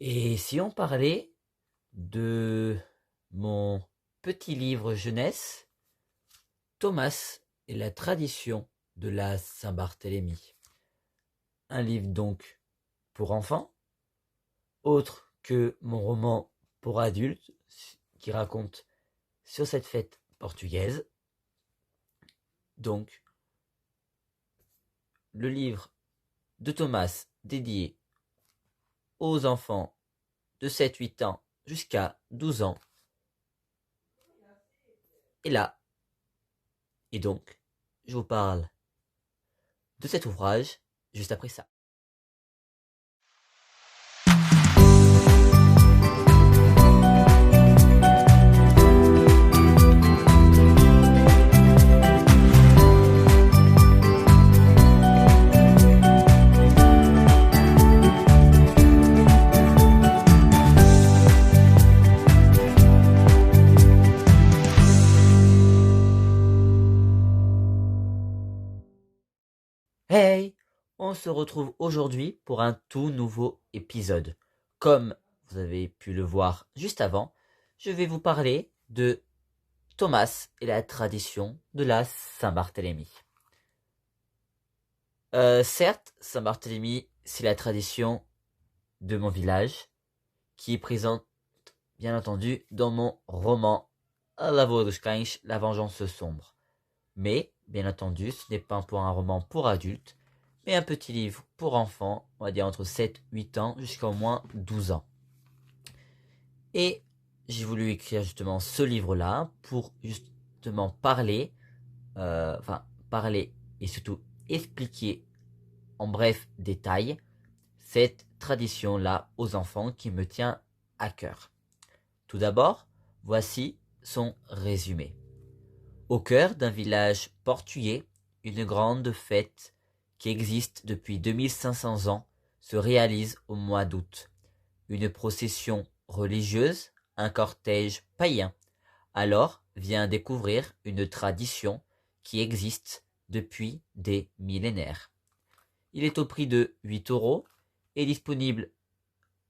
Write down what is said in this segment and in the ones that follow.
Et si on parlait de mon petit livre jeunesse, Thomas et la tradition de la Saint-Barthélemy. Un livre donc pour enfants, autre que mon roman pour adultes qui raconte sur cette fête portugaise. Donc, le livre de Thomas dédié aux enfants de 7-8 ans jusqu'à 12 ans est là. Et donc, je vous parle de cet ouvrage juste après ça. Hey, on se retrouve aujourd'hui pour un tout nouveau épisode. Comme vous avez pu le voir juste avant, je vais vous parler de Thomas et la tradition de la Saint-Barthélemy. Certes, Saint-Barthélemy, c'est la tradition de mon village qui est présente, bien entendu, dans mon roman La Voix dos Cães, La Vengeance sombre. Mais, bien entendu, ce n'est pas pour un roman pour adultes, mais un petit livre pour enfants, on va dire entre 7-8 ans jusqu'à au moins 12 ans. Et j'ai voulu écrire justement ce livre-là pour justement parler et surtout expliquer en bref détail cette tradition-là aux enfants qui me tient à cœur. Tout d'abord, voici son résumé. Au cœur d'un village portugais, une grande fête qui existe depuis 2500 ans se réalise au mois d'août. Une procession religieuse, un cortège païen. Alors vient découvrir une tradition qui existe depuis des millénaires. Il est au prix de 8 € et disponible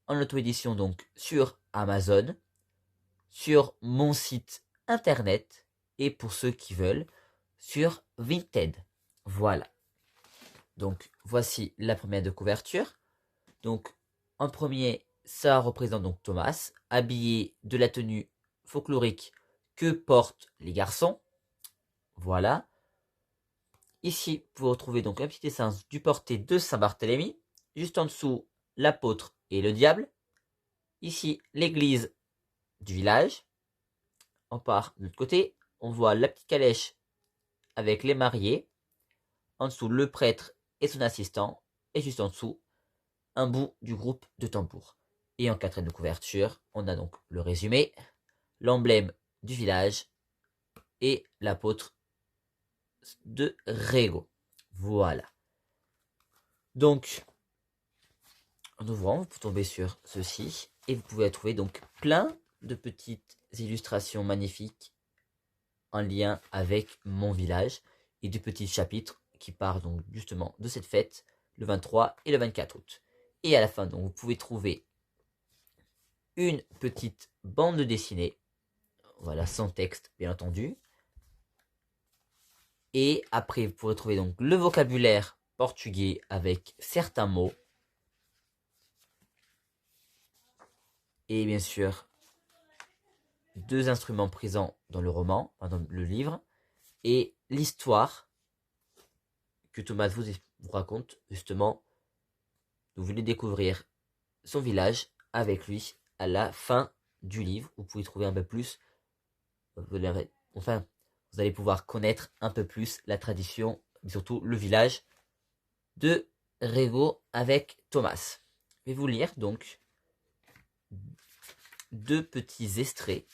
en auto-édition donc sur Amazon, sur mon site internet et pour ceux qui veulent, sur Vinted. Voilà. Donc voici la première de couverture. Donc en premier, ça représente donc Thomas, habillé de la tenue folklorique que portent les garçons. Voilà. Ici, vous retrouvez donc un petit dessin du porté de Saint-Barthélemy. Juste en dessous, l'apôtre et le diable. Ici, l'église du village. On part de l'autre côté. On voit la petite calèche avec les mariés. En dessous, le prêtre et son assistant. Et juste en dessous, un bout du groupe de tambour. Et en quatrième de couverture, on a donc le résumé, l'emblème du village et l'apôtre de Rego. Voilà. Donc, en ouvrant, vous pouvez tomber sur ceci et vous pouvez trouver donc plein de petites illustrations magnifiques en lien avec mon village et de petits chapitres qui parlent donc justement de cette fête le 23 et le 24 août. Et à la fin, donc, vous pouvez trouver une petite bande dessinée, voilà, sans texte bien entendu. Et après, vous pourrez trouver donc le vocabulaire portugais avec certains mots. Et bien sûr, 2 instruments présents dans le roman, dans le livre, et l'histoire que Thomas vous raconte, justement. Vous venez découvrir son village avec lui à la fin du livre. Vous pouvez trouver un peu plus, enfin, vous allez pouvoir connaître un peu plus la tradition, mais surtout le village de Rego avec Thomas. Je vais vous lire donc 2 petits extraits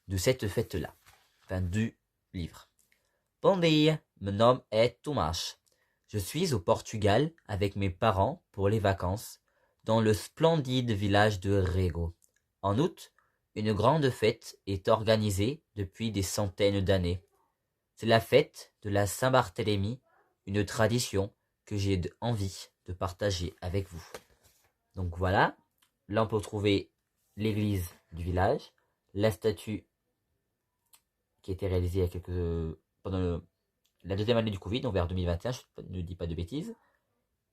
de cette fête-là, enfin du livre. Bom dia, mon nom est Thomas. Je suis au Portugal avec mes parents pour les vacances dans le splendide village de Rego. En août, une grande fête est organisée depuis des centaines d'années. C'est la fête de la Saint-Barthélemy, une tradition que j'ai envie de partager avec vous. Donc voilà, là on peut trouver l'église du village, la statue qui a été réalisée il y a pendant la deuxième année du Covid, donc vers 2021, je ne dis pas de bêtises.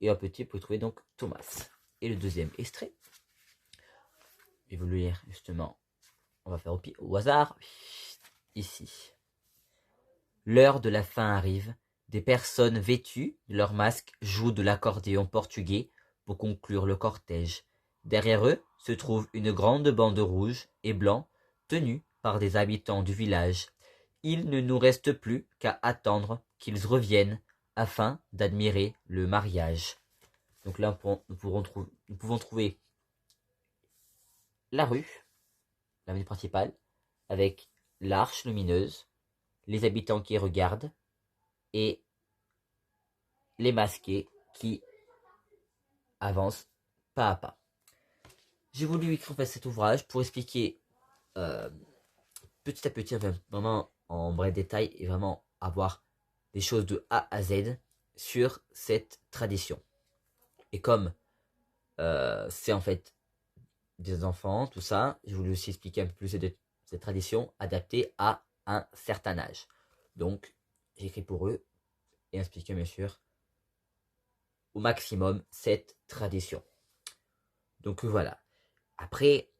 Et un petit, vous pouvez trouver donc Thomas. Et le deuxième extrait, je vais vous le lire justement, on va faire au hasard, ici. L'heure de la fin arrive, des personnes vêtues de leur masque jouent de l'accordéon portugais pour conclure le cortège. Derrière eux se trouve une grande bande rouge et blanc tenue par des habitants du village. Il ne nous reste plus qu'à attendre qu'ils reviennent afin d'admirer le mariage. Donc là, nous pouvons trouver la rue principale, avec l'arche lumineuse, les habitants qui regardent et les masqués qui avancent pas à pas. J'ai voulu écrire cet ouvrage pour expliquer petit à petit, vraiment en vrai détail, et vraiment avoir des choses de A à Z sur cette tradition. Et comme c'est en fait des enfants, tout ça, j'ai voulu aussi expliquer un peu plus cette tradition adaptée à un certain âge. Donc, j'ai écrit pour eux et expliqué bien sûr au maximum cette tradition. Donc voilà. Après,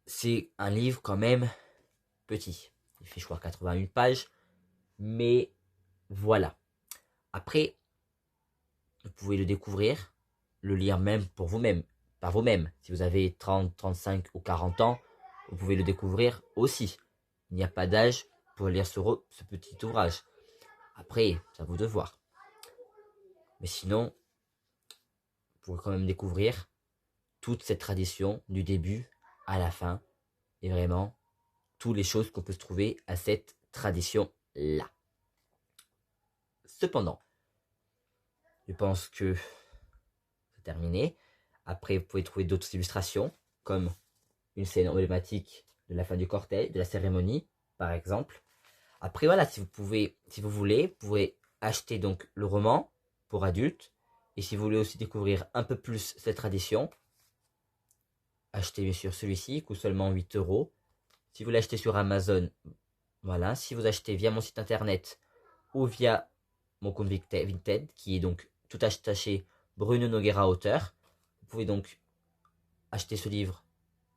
c'est un livre quand même petit. Il fait je crois 81 pages. Mais voilà. Après, vous pouvez le découvrir, le lire même pour vous-même, par vous-même. Si vous avez 30, 35 ou 40 ans, vous pouvez le découvrir aussi. Il n'y a pas d'âge pour lire ce petit ouvrage. Après, c'est à vous de voir. Mais sinon, vous pourrez quand même découvrir toute cette tradition du début à la fin. Et vraiment, toutes les choses qu'on peut se trouver à cette tradition-là. Cependant, je pense que c'est terminé. Après, vous pouvez trouver d'autres illustrations, comme une scène emblématique de la fin du cortège, de la cérémonie, par exemple. Après, voilà, si vous voulez, vous pouvez acheter donc le roman pour adultes. Et si vous voulez aussi découvrir un peu plus cette tradition, achetez bien sûr celui-ci, il coûte seulement 8 euros. Si vous l'achetez sur Amazon, voilà. Si vous achetez via mon site internet ou via mon compte Vinted, qui est donc tout attaché Bruno Noguera auteur, vous pouvez donc acheter ce livre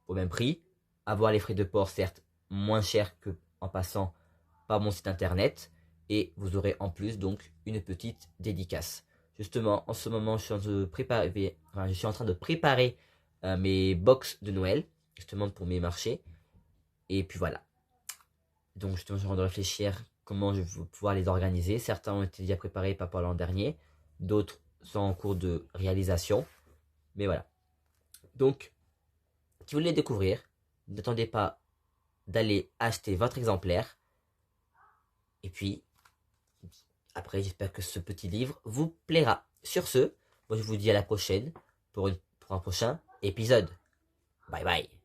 au même prix, avoir les frais de port certes moins chers que en passant par mon site internet, et vous aurez en plus donc une petite dédicace. Justement, en ce moment, je suis en train de préparer mes box de Noël, justement pour mes marchés. Et puis voilà. Donc justement, je suis en train de réfléchir comment je vais pouvoir les organiser. Certains ont été déjà préparés par l'an dernier, d'autres sont en cours de réalisation. Mais voilà. Donc, si vous voulez les découvrir, n'attendez pas d'aller acheter votre exemplaire. Et puis, après, j'espère que ce petit livre vous plaira. Sur ce, moi je vous dis à la prochaine pour un prochain épisode. Bye bye.